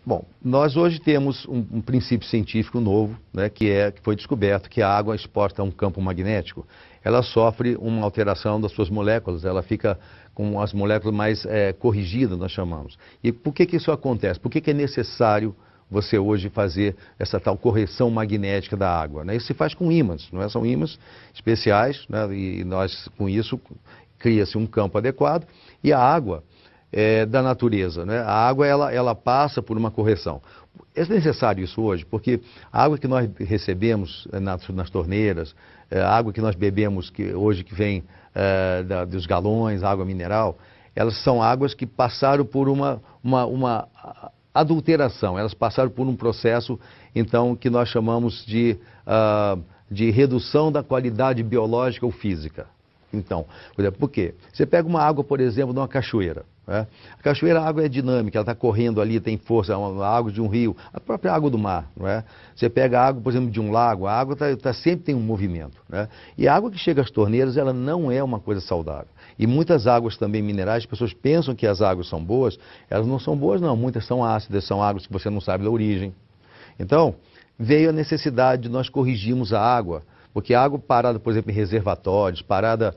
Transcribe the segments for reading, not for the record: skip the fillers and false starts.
Bom, nós hoje temos um princípio científico novo, né, que foi descoberto que a água exposta a um campo magnético, ela sofre uma alteração das suas moléculas, ela fica com as moléculas mais corrigidas, nós chamamos. E por que isso acontece? Por que é necessário você hoje fazer essa tal correção magnética da água, né? Isso se faz com ímãs, não é? São ímãs especiais, né? E nós, com isso, cria-se um campo adequado e a água da natureza, né? A água ela passa por uma correção. É necessário isso hoje, porque a água que nós recebemos nas torneiras, a água que nós bebemos hoje que vem dos galões, água mineral, elas são águas que passaram por uma adulteração, elas passaram por um processo, então, que nós chamamos de redução da qualidade biológica ou física. Então, por quê? Você pega uma água, por exemplo, de uma cachoeira. Né? A cachoeira, a água é dinâmica, ela está correndo ali, tem força, a água de um rio, a própria água do mar. Não é? Você pega a água, por exemplo, de um lago, a água sempre tem um movimento. Né? E a água que chega às torneiras, ela não é uma coisa saudável. E muitas águas também minerais, as pessoas pensam que as águas são boas, elas não são boas não, muitas são ácidas, são águas que você não sabe da origem. Então, veio a necessidade de nós corrigirmos a água, porque a água parada, por exemplo, em reservatórios, parada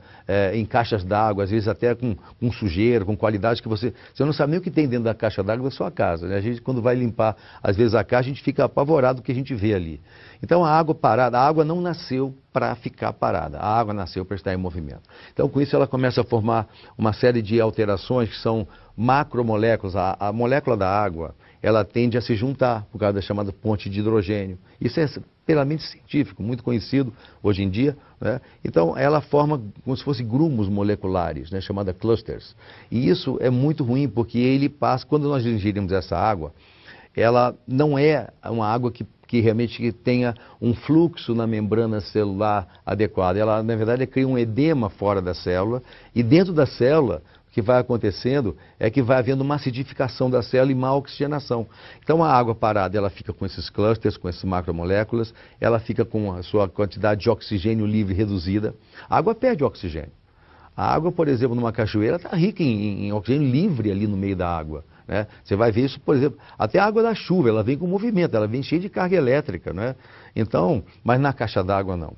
em caixas d'água, às vezes até com sujeira, com qualidade que você não sabe nem o que tem dentro da caixa d'água da sua casa. Né? A gente, quando vai limpar, às vezes, a caixa, a gente fica apavorado do que a gente vê ali. Então, a água parada, a água não nasceu para ficar parada, a água nasceu para estar em movimento. Então, com isso, ela começa a formar uma série de alterações que são macromoléculas. A molécula da água, ela tende a se juntar por causa da chamada ponte de hidrogênio. Isso é puramente científico, muito conhecido hoje em dia, né? Então ela forma como se fossem grumos moleculares, né? Chamada clusters. E isso é muito ruim porque ele passa, quando nós ingerimos essa água, ela não é uma água que realmente tenha um fluxo na membrana celular adequado. Ela, na verdade, cria um edema fora da célula e dentro da célula que vai acontecendo é que vai havendo uma acidificação da célula e má oxigenação. Então a água parada, ela fica com esses clusters, com essas macromoléculas, ela fica com a sua quantidade de oxigênio livre reduzida. A água perde oxigênio. A água, por exemplo, numa cachoeira está rica em oxigênio livre ali no meio da água. Né? Você vai ver isso, por exemplo, até a água da chuva, ela vem com movimento, ela vem cheia de carga elétrica. Né? Então, mas na caixa d'água não.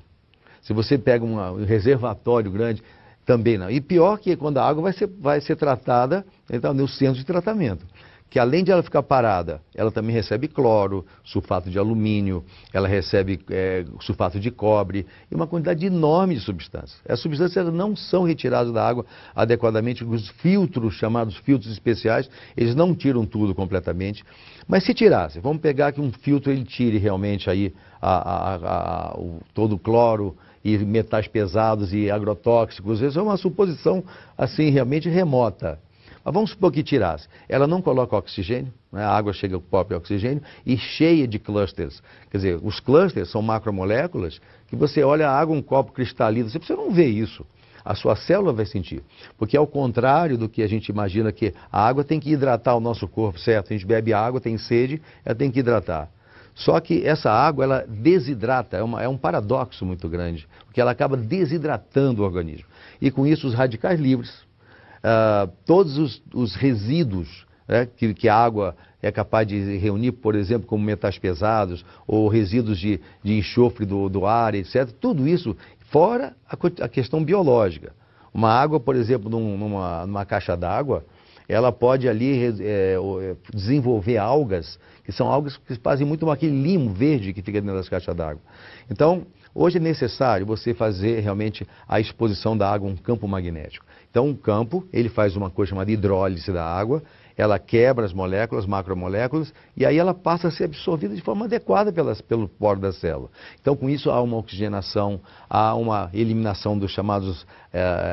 Se você pega um reservatório grande, também não. E pior que quando a água vai ser tratada então, no centro de tratamento. Que além de ela ficar parada, ela também recebe cloro, sulfato de alumínio, ela recebe sulfato de cobre e uma quantidade enorme de substâncias. As substâncias não são retiradas da água adequadamente, os filtros, chamados filtros especiais, eles não tiram tudo completamente. Mas se tirasse, vamos pegar que um filtro ele tire realmente aí todo o cloro, e metais pesados e agrotóxicos, isso é uma suposição assim realmente remota. Mas vamos supor que tirasse. Ela não coloca oxigênio, né? A água chega com o próprio oxigênio e cheia de clusters. Quer dizer, os clusters são macromoléculas que você olha a água, um copo cristalino, você não vê isso. A sua célula vai sentir. Porque ao contrário do que a gente imagina que a água tem que hidratar o nosso corpo, certo? A gente bebe água, tem sede, ela tem que hidratar. Só que essa água, ela desidrata, é um paradoxo muito grande, porque ela acaba desidratando o organismo. E com isso os radicais livres, todos os resíduos, né, que a água é capaz de reunir, por exemplo, como metais pesados, ou resíduos de enxofre do ar, etc., tudo isso fora a questão biológica. Uma água, por exemplo, numa caixa d'água, ela pode ali desenvolver algas, que são algas que fazem muito aquele limo verde que fica dentro das caixas d'água. Então, hoje é necessário você fazer realmente a exposição da água a um campo magnético. Então, um campo, ele faz uma coisa chamada hidrólise da água, ela quebra as moléculas, macromoléculas, e aí ela passa a ser absorvida de forma adequada pelo poro da célula. Então, com isso, há uma oxigenação, há uma eliminação dos chamados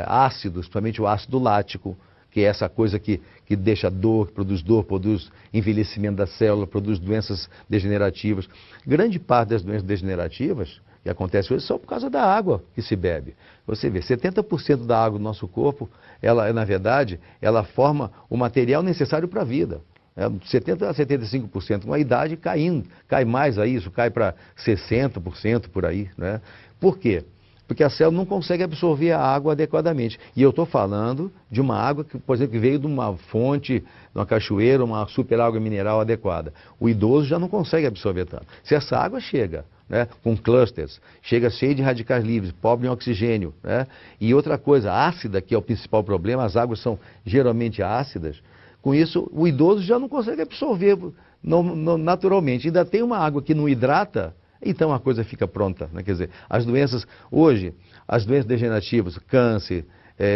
ácidos, principalmente o ácido lático, que é essa coisa que deixa dor, produz envelhecimento da célula, produz doenças degenerativas. Grande parte das doenças degenerativas que acontecem hoje são por causa da água que se bebe. Você vê, 70% da água do nosso corpo, ela, na verdade, ela forma o material necessário para a vida. 70% a 75%, com a idade cai mais a isso, cai para 60% por aí. Né? Por quê? Porque a célula não consegue absorver a água adequadamente. E eu estou falando de uma água que, por exemplo, que veio de uma fonte, de uma cachoeira, uma super água mineral adequada. O idoso já não consegue absorver tanto. Se essa água chega, né, com clusters, chega cheia de radicais livres, pobre em oxigênio, né, e outra coisa, ácida, que é o principal problema, as águas são geralmente ácidas, com isso o idoso já não consegue absorver naturalmente. Ainda tem uma água que não hidrata, então a coisa fica pronta, né? Quer dizer, as doenças, hoje, as doenças degenerativas, câncer,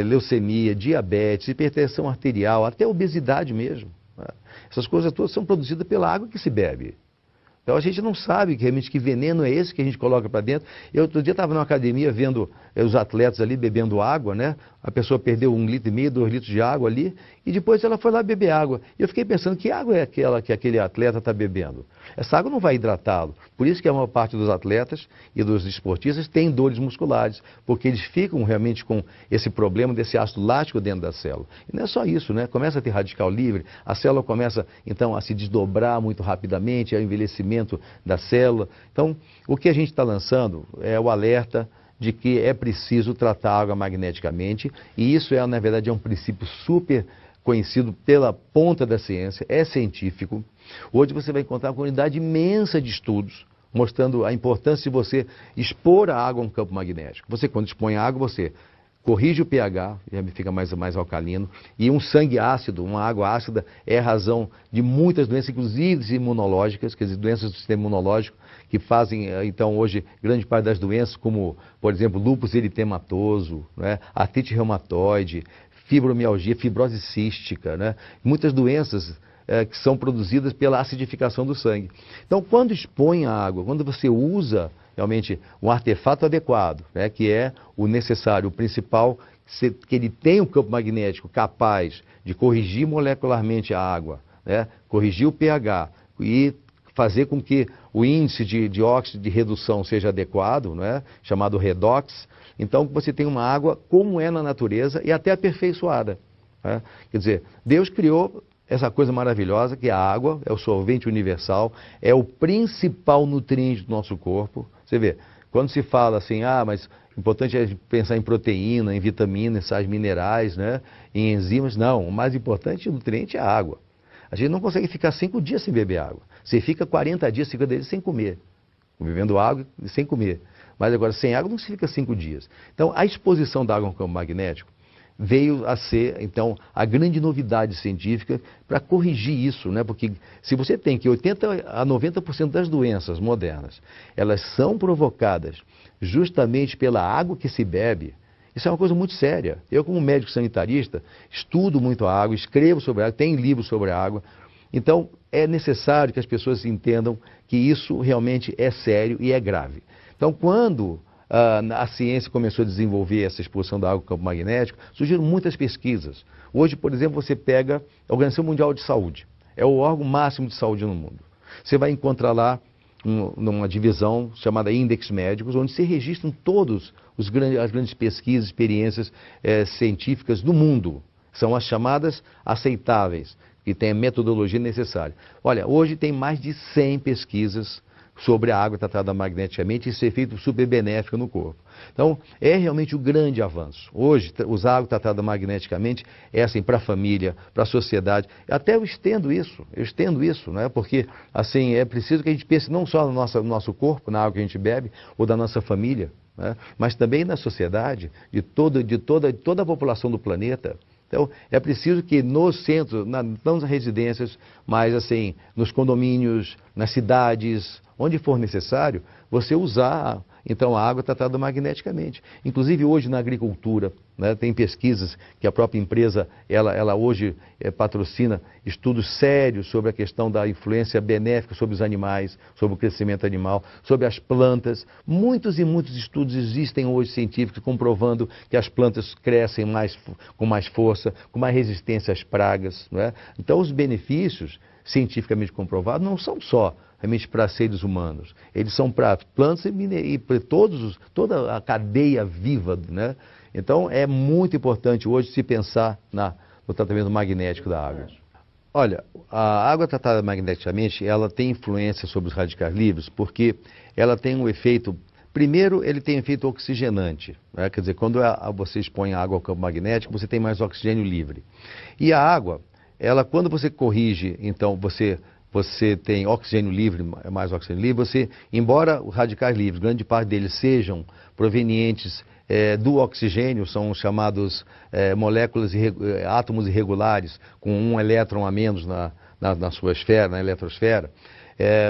leucemia, diabetes, hipertensão arterial, até obesidade mesmo, né? Essas coisas todas são produzidas pela água que se bebe. Então a gente não sabe realmente que veneno é esse que a gente coloca para dentro. Eu outro dia estava numa academia vendo os atletas ali bebendo água, né? A pessoa perdeu 1,5 litro, 2 litros de água ali, e depois ela foi lá beber água. E eu fiquei pensando, que água é aquela que aquele atleta está bebendo? Essa água não vai hidratá-lo. Por isso que a maior parte dos atletas e dos esportistas tem dores musculares, porque eles ficam realmente com esse problema desse ácido lático dentro da célula. E não é só isso, né? Começa a ter radical livre, a célula começa então a se desdobrar muito rapidamente, é o envelhecimento da célula. Então, o que a gente está lançando é o alerta de que é preciso tratar a água magneticamente, e isso na verdade, é um princípio super conhecido pela ponta da ciência, é científico. Hoje você vai encontrar uma quantidade imensa de estudos mostrando a importância de você expor a água a um campo magnético. Você, quando expõe a água, você corrige o pH, já fica mais alcalino, e um sangue ácido, uma água ácida, é a razão de muitas doenças, inclusive imunológicas, quer dizer, doenças do sistema imunológico, que fazem, então, hoje, grande parte das doenças, como, por exemplo, lúpus eritematoso, né, artrite reumatoide, fibromialgia, fibrose cística, né, muitas doenças que são produzidas pela acidificação do sangue. Então, quando expõe a água, quando você usa realmente um artefato adequado, né, que é o necessário, o principal, que ele tem um campo magnético capaz de corrigir molecularmente a água, né, corrigir o pH e fazer com que o índice de óxido de redução seja adequado, né, chamado redox, então você tem uma água como é na natureza e até aperfeiçoada, né? Quer dizer, Deus criou essa coisa maravilhosa que é a água, é o solvente universal, é o principal nutriente do nosso corpo. Você vê, quando se fala assim, mas o importante é pensar em proteína, em vitaminas, sais minerais, né, em enzimas. Não, o mais importante nutriente é a água. A gente não consegue ficar 5 dias sem beber água. Você fica 40 dias, 50 dias sem comer, bebendo água e sem comer. Mas agora, sem água não se fica 5 dias. Então, a exposição da água no campo magnético veio a ser, então, a grande novidade científica para corrigir isso, né? Porque se você tem que 80% a 90% das doenças modernas, elas são provocadas justamente pela água que se bebe, isso é uma coisa muito séria. Eu, como médico sanitarista, estudo muito a água, escrevo sobre a água, tenho livros sobre a água. Então, é necessário que as pessoas entendam que isso realmente é sério e é grave. Então, quando a ciência começou a desenvolver essa exposição da água no campo magnético, surgiram muitas pesquisas. Hoje, por exemplo, você pega a Organização Mundial de Saúde, é o órgão máximo de saúde no mundo. Você vai encontrar lá numa divisão chamada Index Médicos, onde se registram todas as grandes pesquisas, experiências científicas do mundo. São as chamadas aceitáveis, que têm a metodologia necessária. Olha, hoje tem mais de 100 pesquisas sobre a água tratada magneticamente e esse efeito super benéfico no corpo. Então, é realmente um grande avanço. Hoje, usar água tratada magneticamente é assim para a família, para a sociedade. Até eu estendo isso, né? Porque assim, é preciso que a gente pense não só no nosso corpo, na água que a gente bebe, ou da nossa família, né? Mas também na sociedade, de toda a população do planeta. Então, é preciso que nos centros, não nas residências, mas assim, nos condomínios, nas cidades, onde for necessário, você usar então a água tratada magneticamente. Inclusive hoje na agricultura, né, tem pesquisas que a própria empresa, ela hoje patrocina estudos sérios sobre a questão da influência benéfica sobre os animais, sobre o crescimento animal, sobre as plantas. Muitos e muitos estudos existem hoje científicos comprovando que as plantas crescem com mais força, com mais resistência às pragas, não é? Então os benefícios cientificamente comprovados não são só realmente para seres humanos, eles são para plantas e para toda a cadeia viva, né? Então é muito importante hoje se pensar no tratamento magnético da água. Olha, a água tratada magneticamente, ela tem influência sobre os radicais livres porque ela tem um efeito Primeiro, ele tem efeito oxigenante, né? Quer dizer, quando você expõe a água ao campo magnético, você tem mais oxigênio livre. E a água, ela, quando você corrige, então você tem oxigênio livre, mais oxigênio livre, você, embora os radicais livres, grande parte deles sejam provenientes do oxigênio, são chamados moléculas, átomos irregulares, com um elétron a menos na sua esfera, na eletrosfera.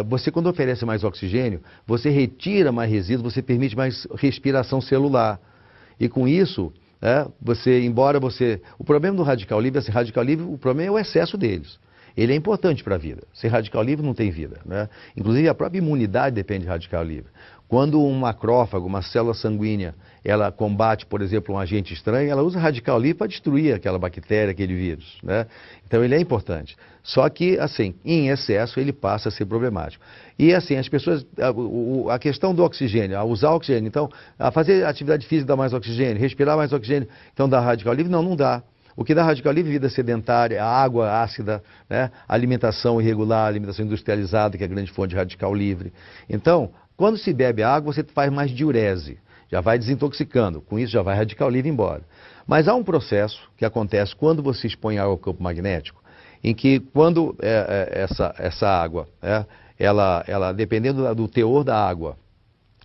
Você, quando oferece mais oxigênio, você retira mais resíduos, você permite mais respiração celular. E com isso, o problema do radical livre, o problema é o excesso deles. Ele é importante para a vida. Sem radical livre não tem vida, né? Inclusive a própria imunidade depende de radical livre. Quando um macrófago, uma célula sanguínea, ela combate, por exemplo, um agente estranho, ela usa radical livre para destruir aquela bactéria, aquele vírus, né? Então ele é importante. Só que, assim, em excesso ele passa a ser problemático. E assim, as pessoas, a questão do oxigênio, a usar oxigênio, então, a fazer atividade física dá mais oxigênio, respirar mais oxigênio, então dá radical livre? Não, não dá. O que dá radical livre, vida sedentária, a água ácida, né? Alimentação irregular, alimentação industrializada, que é a grande fonte de radical livre. Então, quando se bebe água, você faz mais diurese, já vai desintoxicando, com isso já vai radical livre embora. Mas há um processo que acontece quando você expõe água ao campo magnético, em que quando essa água, ela dependendo do teor da água,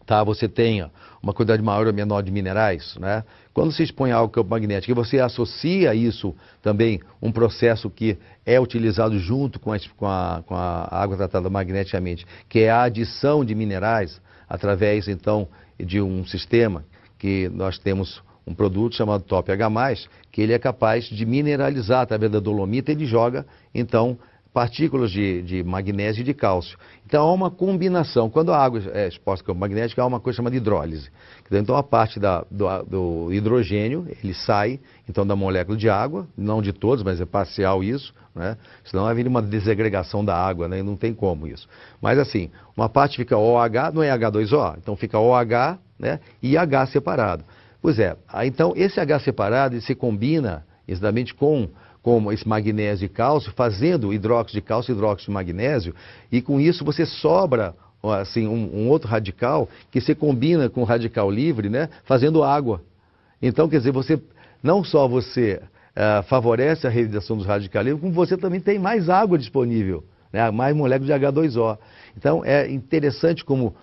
tá, você tenha uma quantidade maior ou menor de minerais, né? Quando se expõe ao campo magnético e você associa a isso também um processo que é utilizado junto com a água tratada magneticamente, que é a adição de minerais através então de um sistema que nós temos um produto chamado Top H+, que ele é capaz de mineralizar através da dolomita, ele joga então partículas de magnésio e de cálcio. Então há uma combinação. Quando a água é exposta ao campo magnético, há uma coisa chamada hidrólise. Então a parte do hidrogênio, ele sai então da molécula de água, não de todos, mas é parcial isso, né? Senão haveria uma desagregação da água, né? E não tem como isso. Mas assim, uma parte fica OH, não é H2O, então fica OH, né? E H separado. Pois é, então esse H separado ele se combina exatamente com esse magnésio e cálcio, fazendo hidróxido de cálcio e hidróxido de magnésio, e com isso você sobra assim, um outro radical que se combina com o radical livre, né, fazendo água. Então, quer dizer, não só você favorece a realização dos radicais livres, como você também tem mais água disponível, né, mais moléculas de H2O. Então, é interessante como...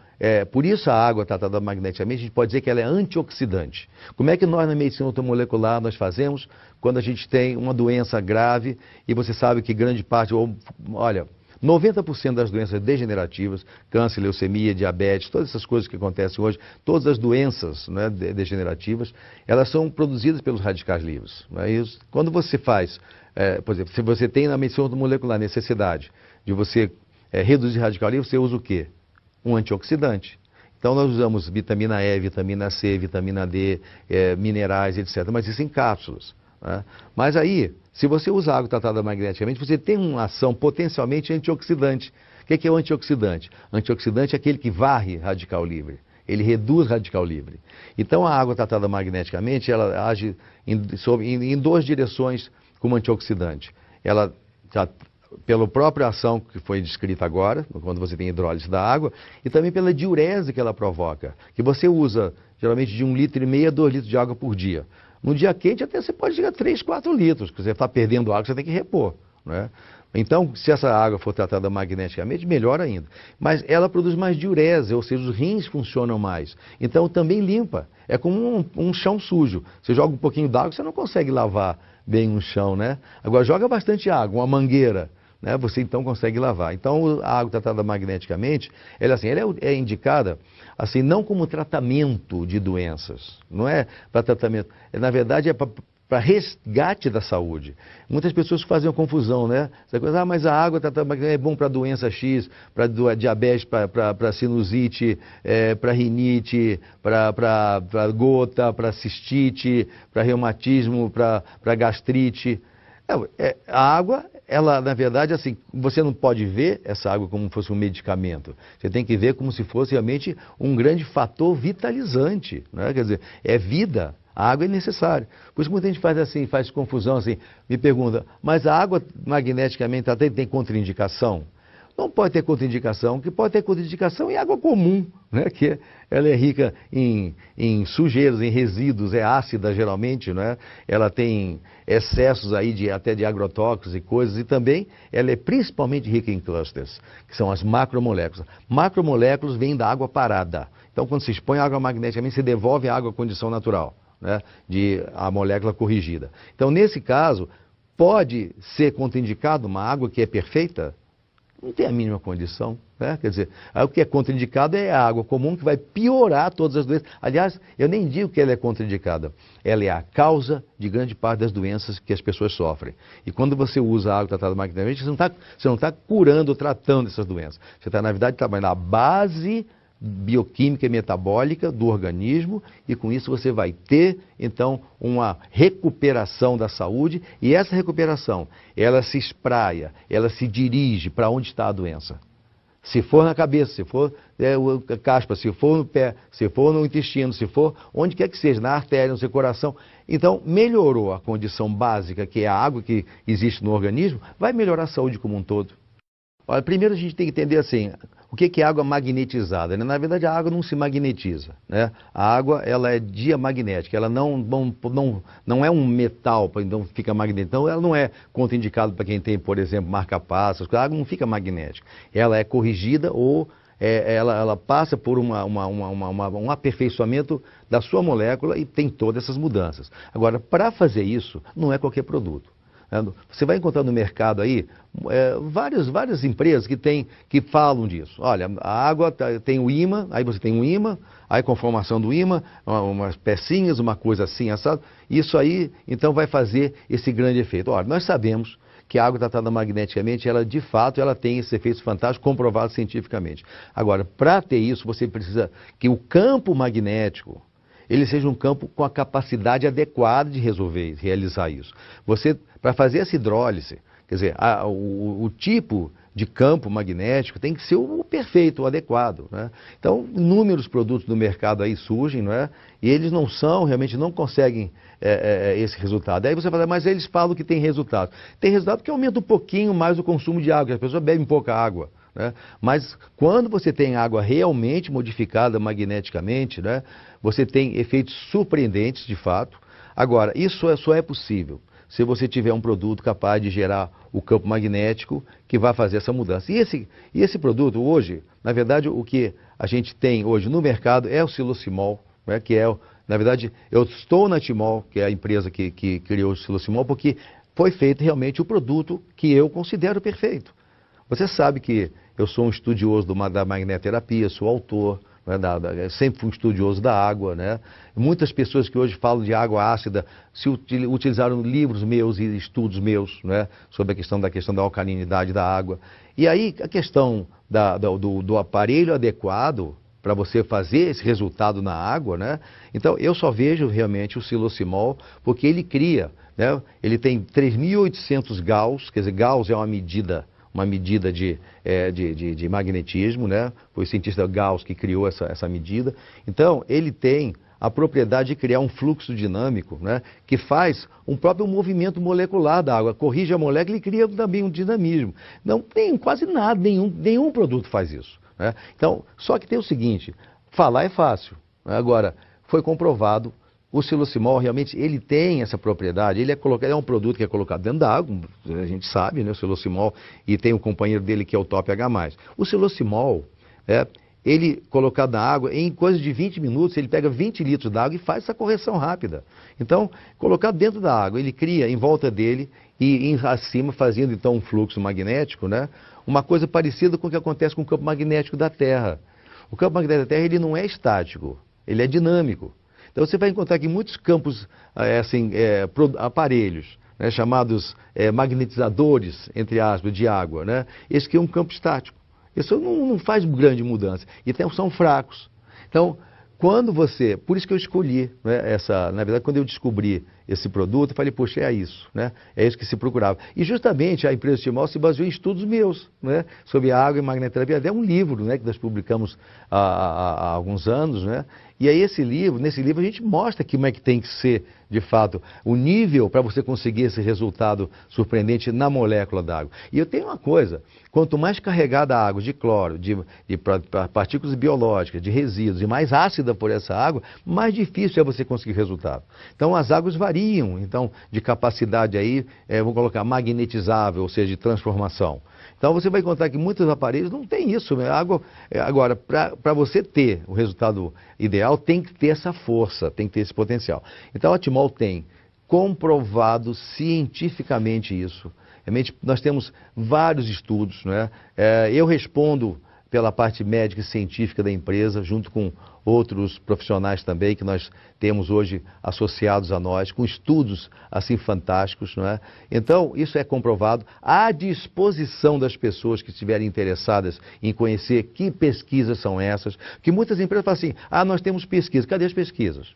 por isso a água tratada magneticamente, a gente pode dizer que ela é antioxidante. Como é que nós na medicina automolecular nós fazemos quando a gente tem uma doença grave e você sabe que grande parte, olha, 90% das doenças degenerativas, câncer, leucemia, diabetes, todas essas coisas que acontecem hoje, todas as doenças, né, degenerativas, elas são produzidas pelos radicais livres. Né? E quando você faz, por exemplo, se você tem na medicina automolecular necessidade de você reduzir radical livre, você usa o quê? Um antioxidante. Então nós usamos vitamina E, vitamina C, vitamina D, minerais, etc. Mas isso em cápsulas, né? Mas aí, se você usa água tratada magneticamente, você tem uma ação potencialmente antioxidante. O que é o antioxidante? Antioxidante é aquele que varre radical livre. Ele reduz radical livre. Então a água tratada magneticamente, ela age em duas direções como antioxidante. Ela pela própria ação que foi descrita agora, quando você tem hidrólise da água, e também pela diurese que ela provoca, que você usa geralmente de 1,5 litro a 2 litros de água por dia. No dia quente até você pode chegar a 3, 4 litros, porque você está perdendo água, você tem que repor, né? Então, se essa água for tratada magneticamente, melhor ainda. Mas ela produz mais diurese, ou seja, os rins funcionam mais. Então, também limpa. É como um chão sujo. Você joga um pouquinho d'água, você não consegue lavar bem um chão, né? Agora, joga bastante água, uma mangueira, né? Você então consegue lavar. Então a água tratada magneticamente, ela é indicada assim, não como tratamento de doenças, não é para tratamento, na verdade é para resgate da saúde. Muitas pessoas fazem uma confusão, né? Essa coisa, mas a água tratada magneticamente é bom para doença X, para diabetes, para sinusite, para rinite, para gota, para cistite, para reumatismo, para gastrite. A água, ela, na verdade, assim, você não pode ver essa água como se fosse um medicamento. Você tem que ver como se fosse realmente um grande fator vitalizante, né? Quer dizer, é vida. A água é necessária. Por isso muita gente faz confusão, assim, me pergunta, mas a água magneticamente tem contraindicação? não pode ter contraindicação. O que pode ter contraindicação é água comum, né? Que ela é rica em sujeiros, em resíduos, é ácida geralmente, né? Ela tem excessos aí até de agrotóxicos e coisas, e também ela é principalmente rica em clusters, que são as macromoléculas. Macromoléculas vêm da água parada. Então, quando se expõe água magneticamente, se devolve a água à condição natural, né? De a molécula corrigida. Então, nesse caso, pode ser contraindicado uma água que é perfeita? Não tem a mínima condição, né? Quer dizer, aí o que é contraindicado é a água comum que vai piorar todas as doenças. Aliás, eu nem digo que ela é contraindicada. Ela é a causa de grande parte das doenças que as pessoas sofrem. E quando você usa água tratada magneticamente, você não está curando ou tratando essas doenças. Você está, na verdade, trabalhando a base bioquímica e metabólica do organismo, e com isso você vai ter, então, uma recuperação da saúde, e essa recuperação, ela se espraia, ela se dirige para onde está a doença. Se for na cabeça, se for caspa, se for no pé, se for no intestino, se for onde quer que seja, na artéria, no seu coração. Então, melhorou a condição básica, que é a água que existe no organismo, vai melhorar a saúde como um todo. Olha, primeiro a gente tem que entender assim, o que é água magnetizada, né? Na verdade, a água não se magnetiza, né? A água, ela é diamagnética, ela não é um metal, então fica magnética. Então, ela não é contraindicada para quem tem, por exemplo, marca-passos, a água não fica magnética. Ela é corrigida ou ela passa por um aperfeiçoamento da sua molécula e tem todas essas mudanças. Agora, para fazer isso, não é qualquer produto. Você vai encontrar no mercado aí várias empresas que falam disso. Olha, a água tem o ímã, aí você tem um ímã, aí com a formação do ímã, umas pecinhas, uma coisa assim, assado. Isso aí, então, vai fazer esse grande efeito. Olha, nós sabemos que a água tratada magneticamente, ela de fato, ela tem esses efeitos fantásticos comprovados cientificamente. Agora, para ter isso, você precisa que o campo magnético, ele seja um campo com a capacidade adequada de realizar isso. Você, para fazer essa hidrólise, quer dizer, o tipo de campo magnético tem que ser o perfeito, o adequado, né? Então, inúmeros produtos no mercado aí surgem, não é? E eles realmente não conseguem esse resultado. Aí você fala, mas eles falam que tem resultado. Tem resultado que aumenta um pouquinho mais o consumo de água, que as pessoas bebem pouca água, né? Mas quando você tem água realmente modificada magneticamente, né, você tem efeitos surpreendentes de fato. Agora, isso só é possível se você tiver um produto capaz de gerar o campo magnético que vai fazer essa mudança. E esse produto hoje, na verdade, o que a gente tem hoje no mercado é o Silocimol, né, que na verdade, eu estou na Timol, que é a empresa que criou o Silocimol, porque foi feito realmente o produto que eu considero perfeito. Você sabe que eu sou um estudioso da magnetoterapia, sou autor, né, sempre fui um estudioso da água, né? Muitas pessoas que hoje falam de água ácida utilizaram livros meus e estudos meus, né, sobre a questão da alcalinidade da água. E aí a questão do aparelho adequado para você fazer esse resultado na água, né? Então eu só vejo realmente o Silocimol porque ele cria, né? Ele tem 3.800 Gauss, quer dizer, Gauss é uma medida de magnetismo, né? Foi o cientista Gauss que criou essa medida. Então, ele tem a propriedade de criar um fluxo dinâmico, né? Que faz um próprio movimento molecular da água, corrige a molécula e cria também um dinamismo. Não tem quase nada, nenhum produto faz isso, né? Então, só que tem o seguinte, falar é fácil, né? Agora, foi comprovado. O Silocimol realmente ele tem essa propriedade, é um produto que é colocado dentro da água, a gente sabe, né, o Silocimol, e tem o companheiro dele que é o Top H+. O Silocimol, ele colocado na água, em coisa de 20 minutos, ele pega 20 litros d'água e faz essa correção rápida. Então, colocado dentro da água, ele cria em volta dele e acima, fazendo então um fluxo magnético, né, uma coisa parecida com o que acontece com o campo magnético da Terra. O campo magnético da Terra ele não é estático, ele é dinâmico. Então você vai encontrar aqui muitos campos, aparelhos, né, chamados magnetizadores, entre aspas, de água, né? Esse aqui é um campo estático. Isso não faz grande mudança. E são fracos. Então, por isso que eu escolhi, né, na verdade, quando eu descobri esse produto, eu falei, poxa, é isso, né? É isso que se procurava. E justamente a empresa Timol se baseou em estudos meus, né? Sobre a água e magnetoterapia. Até um livro, né? Que nós publicamos há alguns anos, né? E aí nesse livro a gente mostra como é que tem que ser, de fato, o nível para você conseguir esse resultado surpreendente na molécula da água. E eu tenho uma coisa, quanto mais carregada a água de cloro, de partículas biológicas, de resíduos, e mais ácida por essa água, mais difícil é você conseguir resultado. Então as águas variam, então, de capacidade aí, vou colocar magnetizável, ou seja, de transformação. Então você vai encontrar que muitos aparelhos não têm isso, né? Agora, para você ter o resultado ideal, tem que ter essa força, tem que ter esse potencial. Então a Timol tem comprovado cientificamente isso. Realmente, nós temos vários estudos, né? Eu respondo pela parte médica e científica da empresa, junto com outros profissionais também, que nós temos hoje associados a nós, com estudos assim fantásticos, não é? Então, isso é comprovado, à disposição das pessoas que estiverem interessadas em conhecer que pesquisas são essas, que muitas empresas falam assim, nós temos pesquisas, cadê as pesquisas?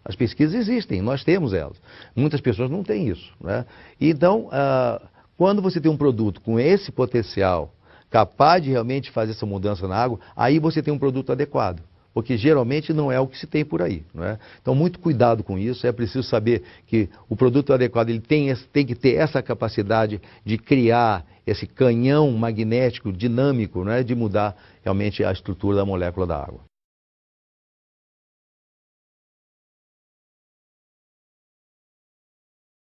As pesquisas existem, nós temos elas. Muitas pessoas não têm isso, né? Então, quando você tem um produto com esse potencial, capaz de realmente fazer essa mudança na água, aí você tem um produto adequado. Porque geralmente não é o que se tem por aí, não é? Então, muito cuidado com isso. É preciso saber que o produto adequado ele tem que ter essa capacidade de criar esse canhão magnético dinâmico, não é? De mudar realmente a estrutura da molécula da água.